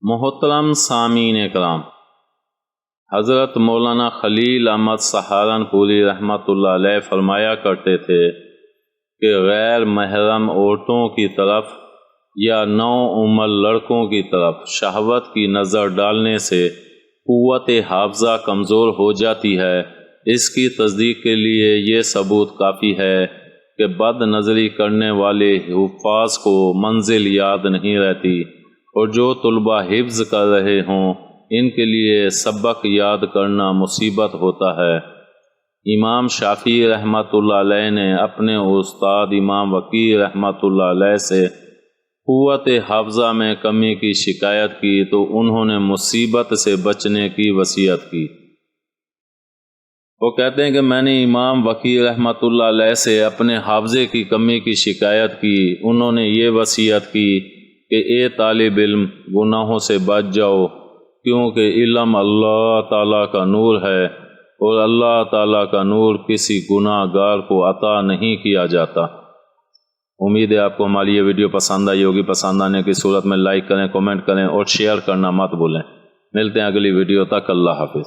محترم سامعین کرام، حضرت مولانا خلیل احمد سہارنپوری رحمۃ اللہ علیہ فرمایا کرتے تھے کہ غیر محرم عورتوں کی طرف یا نو عمر لڑکوں کی طرف شہوت کی نظر ڈالنے سے قوت حافظہ کمزور ہو جاتی ہے۔ اس کی تصدیق کے لیے یہ ثبوت کافی ہے کہ بد نظری کرنے والے حفاظ کو منزل یاد نہیں رہتی، اور جو طلباء حفظ کر رہے ہوں ان کے لیے سبق یاد کرنا مصیبت ہوتا ہے۔ امام شافعی رحمۃ اللہ علیہ نے اپنے استاد امام وقیع رحمۃ اللہ علیہ سے قوت حافظہ میں کمی کی شکایت کی تو انہوں نے مصیبت سے بچنے کی وصیت کی۔ وہ کہتے ہیں کہ میں نے امام وقیع رحمۃ اللہ علیہ سے اپنے حافظے کی کمی کی شکایت کی۔ انہوں نے یہ وصیت کی کہ اے طالب علم، گناہوں سے بچ جاؤ، کیونکہ علم اللہ تعالیٰ کا نور ہے اور اللہ تعالیٰ کا نور کسی گناہ گار کو عطا نہیں کیا جاتا۔ امید ہے آپ کو ہماری یہ ویڈیو پسند آئی ہوگی۔ پسند آنے کی صورت میں لائک کریں، کمنٹ کریں اور شیئر کرنا مت بھولیں۔ ملتے ہیں اگلی ویڈیو تک، اللہ حافظ۔